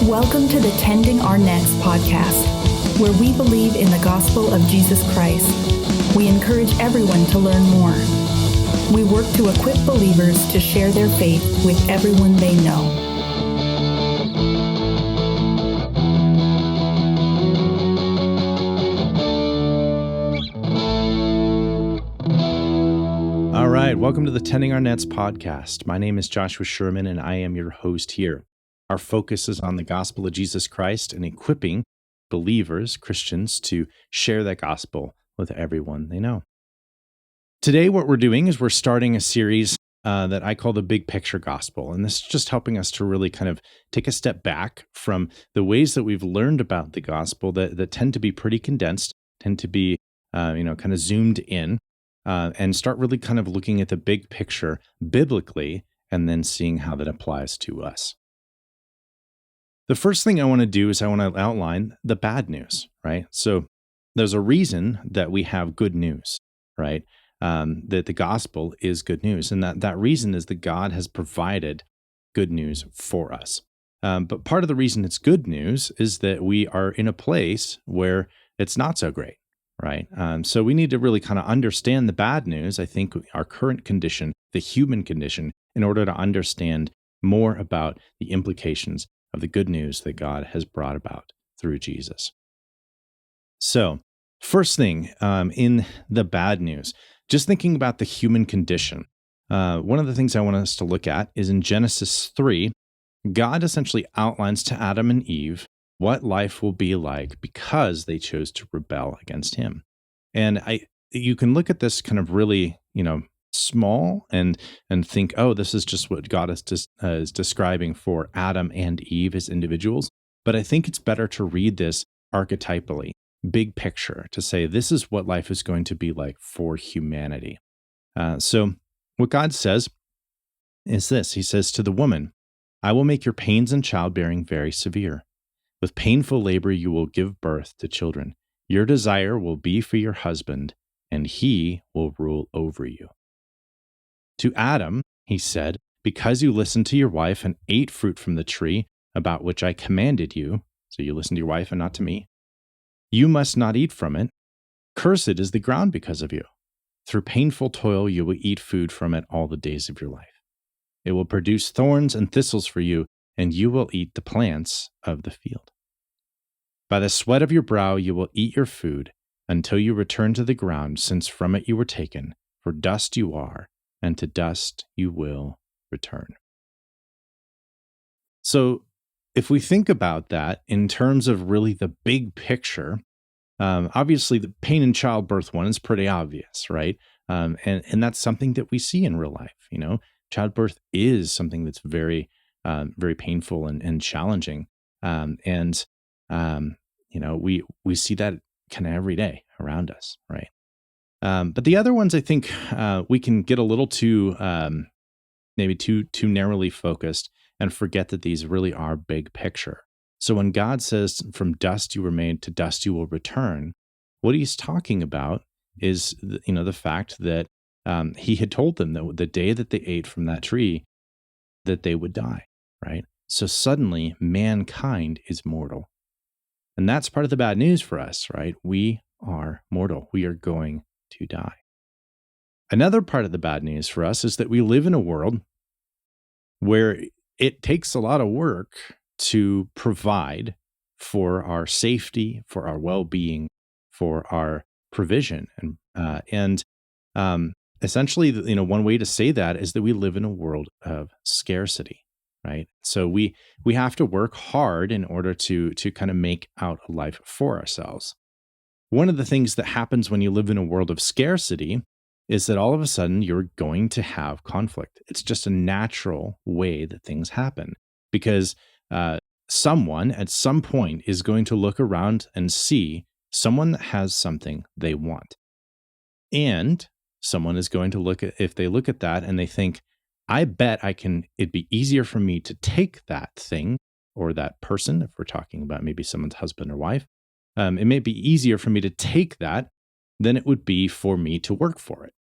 Welcome to the Tending Our Nets podcast, where we believe in the gospel of Jesus Christ. We encourage everyone to learn more. We work to equip believers to share their faith with everyone they know. All right, welcome to the Tending Our Nets podcast. My name is Joshua Sherman, and I am your host here. Our focus is on the gospel of Jesus Christ and equipping believers, Christians, to share that gospel with everyone they know. Today, what we're doing is we're starting a series that I call the Big Picture Gospel, and this is just helping us to really kind of take a step back from the ways that we've learned about the gospel that tend to be pretty condensed, tend to be kind of zoomed in, and start really kind of looking at the big picture biblically, and then seeing how that applies to us. The first thing I want to do is I want to outline the bad news, right? So there's a reason that we have good news, right? That the gospel is good news. And that reason is that God has provided good news for us. But part of the reason it's good news is that we are in a place where it's not so great, right? So we need to really kind of understand the bad news, I think, our current condition, the human condition, in order to understand more about the implications of the good news that God has brought about through Jesus. So, first thing in the bad news, just thinking about the human condition, one of the things I want us to look at is in Genesis 3, God essentially outlines to Adam and Eve what life will be like because they chose to rebel against him. And you can look at this kind of really, small and think, oh, this is just what God is describing for Adam and Eve as individuals. But I think it's better to read this archetypally, big picture, to say this is what life is going to be like for humanity. So what God says is this. He says to the woman, I will make your pains in childbearing very severe. With painful labor you will give birth to children. Your desire will be for your husband, and he will rule over you. To Adam, he said, because you listened to your wife and ate fruit from the tree about which I commanded you, so you listened to your wife and not to me, you must not eat from it. Cursed is the ground because of you. Through painful toil you will eat food from it all the days of your life. It will produce thorns and thistles for you, and you will eat the plants of the field. By the sweat of your brow you will eat your food until you return to the ground, since from it you were taken, for dust you are, and to dust you will return. So if we think about that in terms of really the big picture, obviously the pain in childbirth one is pretty obvious, right? And that's something that we see in real life. Childbirth is something that's very, very painful and challenging. We see that kind of every day around us, right? But the other ones, I think we can get a little too, maybe too narrowly focused and forget that these really are big picture. So when God says, from dust you were made, to dust you will return, what he's talking about is, the fact that he had told them that the day that they ate from that tree, that they would die, right? So suddenly mankind is mortal. And that's part of the bad news for us, right? We are mortal. We are going to die. Another part of the bad news for us is that we live in a world where it takes a lot of work to provide for our safety, for our well-being, for our provision. And essentially, one way to say that is that we live in a world of scarcity, right? So we have to work hard in order to kind of make out a life for ourselves. One of the things that happens when you live in a world of scarcity is that all of a sudden you're going to have conflict. It's just a natural way that things happen because someone at some point is going to look around and see someone that has something they want. And someone is going to if they look at that and they think, I bet it'd be easier for me to take that thing or that person, if we're talking about maybe someone's husband or wife, it may be easier for me to take that than it would be for me to work for it.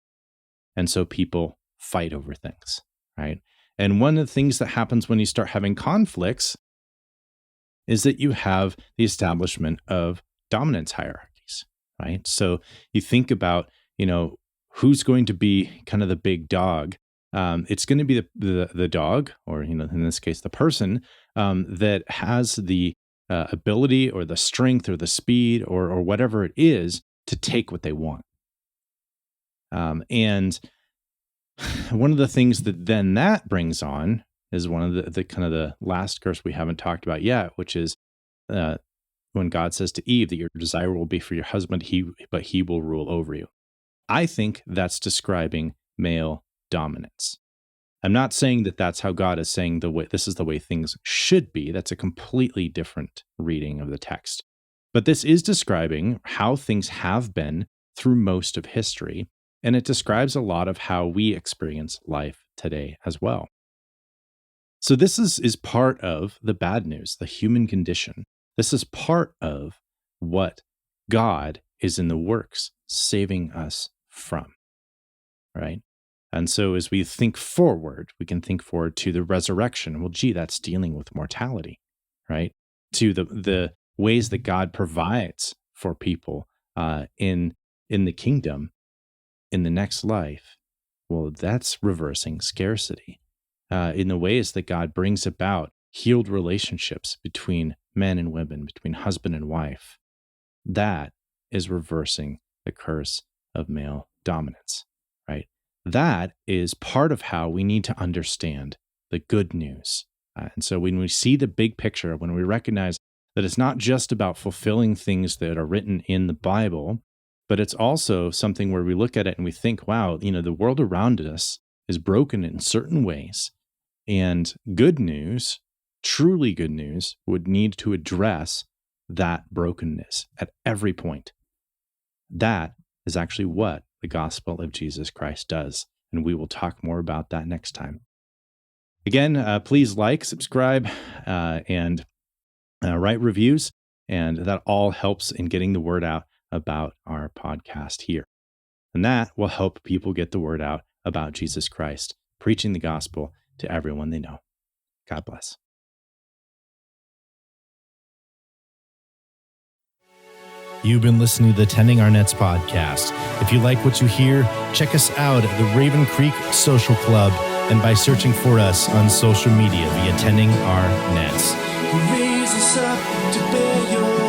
And so people fight over things, right? And one of the things that happens when you start having conflicts is that you have the establishment of dominance hierarchies, right? So you think about, who's going to be kind of the big dog. It's going to be the dog, or, in this case, the person that has the ability or the strength or the speed or whatever it is to take what they want. And one of the things that brings on is one of the kind of the last curse we haven't talked about yet, which is when God says to Eve that your desire will be for your husband, but he will rule over you. I think that's describing male dominance. I'm not saying that that's how God is saying this is the way things should be. That's a completely different reading of the text. But this is describing how things have been through most of history, and it describes a lot of how we experience life today as well. So this is part of the bad news, the human condition. This is part of what God is in the works saving us from, right? And so as we think forward, we can think forward to the resurrection. Well, that's dealing with mortality, right? To the ways that God provides for people in the kingdom, in the next life. Well, that's reversing scarcity. In the ways that God brings about healed relationships between men and women, between husband and wife. That is reversing the curse of male dominance, right? That is part of how we need to understand the good news. And so when we see the big picture, when we recognize that it's not just about fulfilling things that are written in the Bible, but it's also something where we look at it and we think, wow, the world around us is broken in certain ways. And good news, truly good news, would need to address that brokenness at every point. That is actually what the gospel of Jesus Christ does. And we will talk more about that next time. Again, please like, subscribe, and write reviews. And that all helps in getting the word out about our podcast here. And that will help people get the word out about Jesus Christ, preaching the gospel to everyone they know. God bless. You've been listening to the Tending Our Nets podcast. If you like what you hear, check us out at the Raven Creek Social Club and by searching for us on social media via Tending Our Nets. You raise us up to bear your